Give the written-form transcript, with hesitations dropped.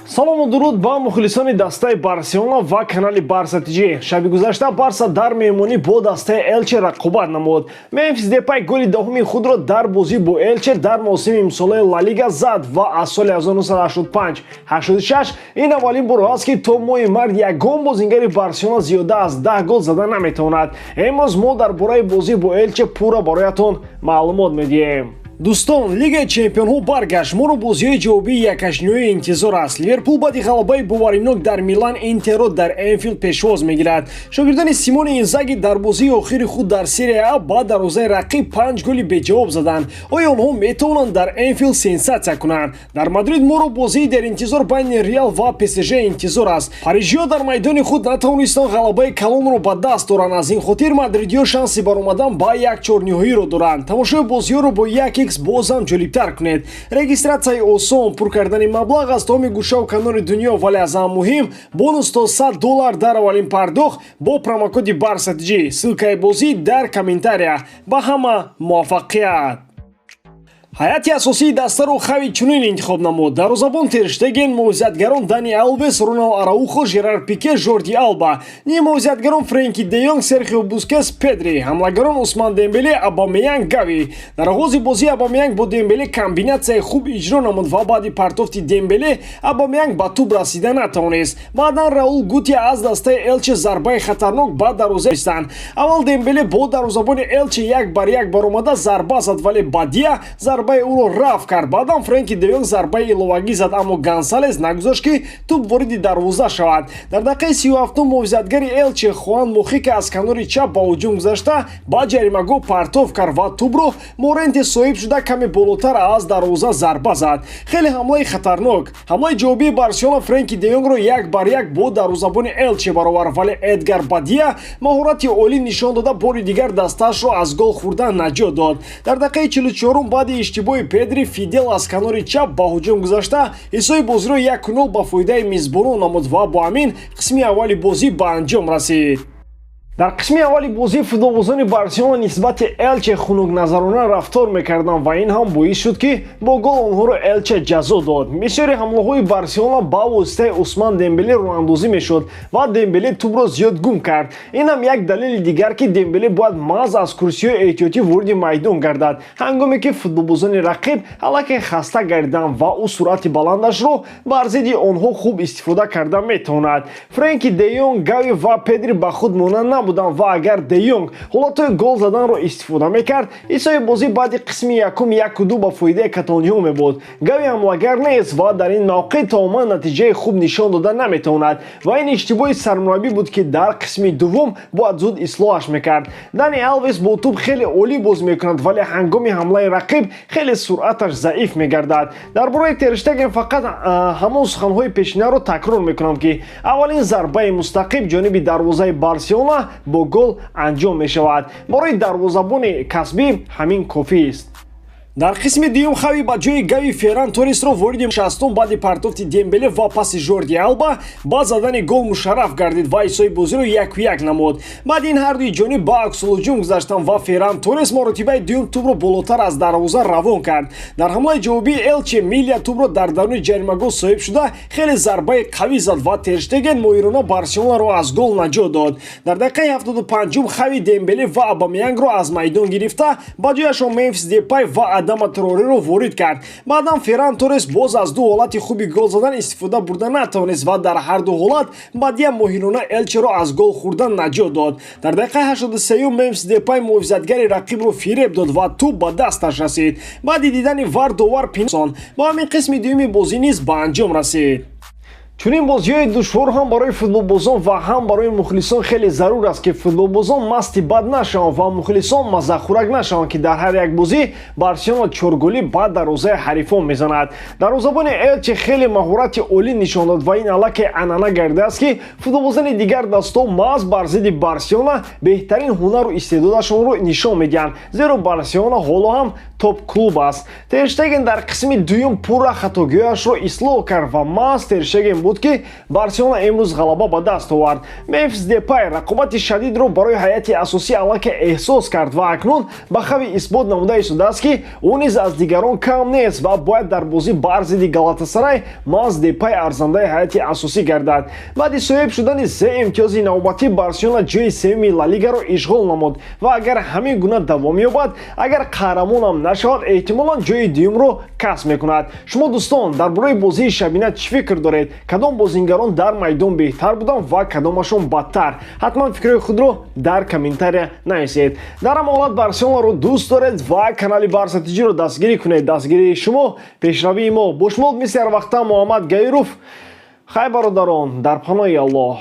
салому дуруд ба мухлисони дастаи барселона ва канали БАРСЕЛОНА. шаби гузашта барса дар меҳмонӣ бо дастаи ЭЛЬЧЕ рақобат намуд. Мемфис Депай голи доҳуми худро дар бозӣ бо ЭЛЬЧЕ дар мавсими имсолаи Ла Лига зад ва аз соли 1985-86 ин аввалин бор аст ки то моҳи март ягон бозингари барселона зиёда аз 10 гол зада наметавонад. имрӯз мо дар бораи бозӣ бо ЭЛЬЧЕ пурра бароятон маълумот медиҳем. Дӯстон, Лигаи Чемпионҳо баргашт. Моро бозиҳои ҷавобии якашниҳои интизор аст. Ливерпул баъди ғалабаи боваринок дар Милан Интерро дар Энфилд пешвоз мегирад. Шогирдони Симоне Инзаги дар бозии охири худ дар Серия А ба дарвозаи рақиб 5 голи беҷавоб заданд. Оё онҳо метавонанд дар Энфилд сенсатсия кунанд? Дар Мадрид моро бозии дар интизор байни Реал ва ПСЖ интизор аст. Парижиҳо дар майдони худ натавонистанд ғалабаи калонро ба даст оранд. Аз ин хотир мадридиҳо шанси баромадан ба як чорниҳоиро доранд. Тамошои бозиҳоро бо 1x бозам ҷолибтар кунед. Регистратсияи осон, пур кардани маблағ аз тамоми гӯшаву канори дунё, вале аз ҳам муҳим бонус то $100 дар аввалин пардохт бо промокоди БАРСЕЛОНА. Ссилкаи бозӣ дар комментария. Ба ҳама муваффақият. ҳайати асосии дастаро хави чунин интихоб намуд. Дарвозабон Тер Штеген, мувозиятгарон Дани Алвес, Ронал Араухо, Жерар Пике, Жорди Алба, ниму мувозиятгарон Френки де Йонг, Серхио Бускетс, Педри, ҳамлагарон Усман Дембеле, Абамеянг, Гави. Дар оғози бозӣ Абамеянг бо Дембеле комбинатсияи хуб иҷро намуд ва баъди партофти Дембеле Абамеянг ба тӯб расида натавонист. Баъдан Раул Гутия аз дастаи ЭЛЬЧЕ зарбаи хатарнок ба дарвоза истанд. Аввал Дембеле бо дарвозабони ЭЛЬЧЕ 1-1 баромада зарба зад, вале баъдия зарбаи ӯро рафт кард. Баъдан Френки де Йонг зарбаи иловагӣ зад, аммо Гонсалес нагузошт ки тӯб вориди дарвоза шавад. Дар дақиқаи 37 мувозиятгари ЭЛЬЧЕ Хуан Мохика аз канори чап ба ҳуҷум гузашта ба ҷаримагоҳ партоф кард ва тӯбро Моренте соҳиб шуда каме болотар аз дарвоза зарба зад. Хеле ҳамлаи хатарнок. Ҳамлаи ҷавобии Барселона Френки де Йонгро 1-1 бо дарвозабони ЭЛЬЧЕ баровард, вале Эдгар Бадия маҳорати олӣ нишон дода бори дигар дастаашро аз гол хӯрдан наҷот дод. Дар дақиқаи 44 баъди иштибоҳи Педри Фидел аз канори чап ба ҳуҷум гузашта ҳисоби бозиро 1-0 ба фоидаи мизбонон намуд ва бо ҳамин қисми аввали бозӣ ба анҷом расид. дар қисми аввали бозӣ футболбозони Барселона нисбати ЭЛЬЧЕ хунукназарона рафтор мекарданд ва ин ҳам боис шуд ки бо гол онҳоро ЭЛЬЧЕ ҷазо дод. бисёри ҳамлаҳои Барселона ба воситаи Усман Дембеле роҳандозӣ мешуд ва Дембеле тӯбро зиёд гум кард. ин ҳам як далели дигар ки Дембеле бояд маҳз аз курсиҳои эҳтиётӣ вориди майдон гардад, ҳангоме ки футболбозони рақиб аллакай хаста гардиданд ва ӯ суръати баландашро бар зидди онҳо хуб истифода карда метавонад. Френки де Йонг, Гави ва Педри ба худ монанд ва агар Де Йонг ҳолатҳои гол заданро истифода мекард, ҳисоби бозӣ баъди қисми якум 1-2 ба фоидаи каталониҳо мебуд. Гави ҳамлагар нест ва дар ин мавқеъ таоман натиҷаи хуб нишон дода наметавонад ва ин иштибоҳи сармураббӣ буд ки дар қисми дуввум бояд зуд ислоҳаш мекард. Дани Алвес бо тӯб хеле олӣ бозӣ мекунад, вале ҳангоми ҳамлаи рақиб хеле суръаташ заиф мегардад. дар бораи Тер Штеген фақат ҳамон суханҳои пешинаро такрор мекунам ки аввалин зарбаи мустақим ҷониби дарвозаи Барселона бо гол анҷом мешавад. барои дарвозабони касбӣ ҳамин кофист. дар қисми дуюм хави ба ҷои Гави Ферран Торесро вориди 60 баъди партофти Дембеле ва паси Жорди Алба ба задани гол мушарраф гардид ва ҳисоби бозиро 1-1 намуд. баъди ин ҳардуи ҷониб ба аксулҳуҷум гузаштанд ва Ферран Торес маротибаи дуюм тӯбро болотар аз дарвоза равон кард. дар ҳамлаи ҷавобии ЭЛЬЧЕ Милия тӯбро дар даруни ҷаримагоҳ соҳиб шуда хеле зарбаи қавӣ зад ва Тер Штеген моҳирона Барселонаро аз гол наҷот дод. дар дақиқаи 75 хави Дембеле ва Абамеянгро аз майдон гирифта ба ҷояшон Мемфис Депай ва Адама Троореро ворид кард. баъдан Ферран Торес боз аз ду ҳолати хуби гол задан истифода бурда натавонист ва дар ҳар ду ҳолат баъдия моҳирона ЭЛЬЧЕро аз гол хӯрдан наҷот дод. дар дақиқаи 83 Мемфис Депай мувозиятгари рақибро фиреб дод ва тӯб ба дасташ расид. баъди дидани вар довар пинсон ба ҳамин қисми дуюми бозӣ низ ба анҷом расид. чунин бозиҳои душвор ҳам барои футболбозон ва ҳам барои мухлисон хеле зарур аст ки футболбозон масти бад нашаванд ва мухлисон маззахӯрак нашаванд ки дар ҳар як бозӣ Барселона чорголӣ ба дарвозаи ҳарифон мезанад. дарвозабони ЭЛЬЧЕ хеле маҳорати олӣ нишон дод ва ин аллакай анъана гардидааст ки футболбозони дигар дастҳо маҳз бар зидди Барселона беҳтарин ҳунару истеъдодашонро нишон медиҳанд, зеро Барселона ҳоло ҳам топ клуб аст. Тер Штеген дар қисми дуюм пурра хатогиҳояшро ислоҳ кард ва маҳз Тер Штеген буд ки Барселона имрӯз ғалаба ба даст овард. Мемфис Депай рақобати шадидро барои ҳайати асосӣ аллакай эҳсос кард ва акнун ба хави исбот намуда истодааст ки ӯ низ аз дигарон кам нест ва бояд дар бозӣ бар зидди Галатасарай маҳз Депай арзандаи ҳайати асосӣ гардад. баъди соҳиб шудани 3 имтиёзи навбатӣ Барселона ҷойи севими Ла Лигаро ишғол намуд ва агар ҳамин гуна давом ёбад, агар қаҳрамонам нашавад, эҳтимолан ҷойи дуюмро касб мекунад. Шумо дӯстон дар бораи бозии шабина чӣ фикр доред? Кадом бозингарон дар майдон беҳтар буданд ва кадомашон бадтар? ҳатман фикрҳои худро дар комментария нависед. дар ҳам ҳолат Барселонаро дӯст доред ва канали Барса ТВ-ро дастгирӣ кунед. Дастгирии шумо пешравии мо. Бо шумо мисли ҳар вақта Муҳаммад Гаиров. Хай бародарон, дар паноҳи Аллоҳ.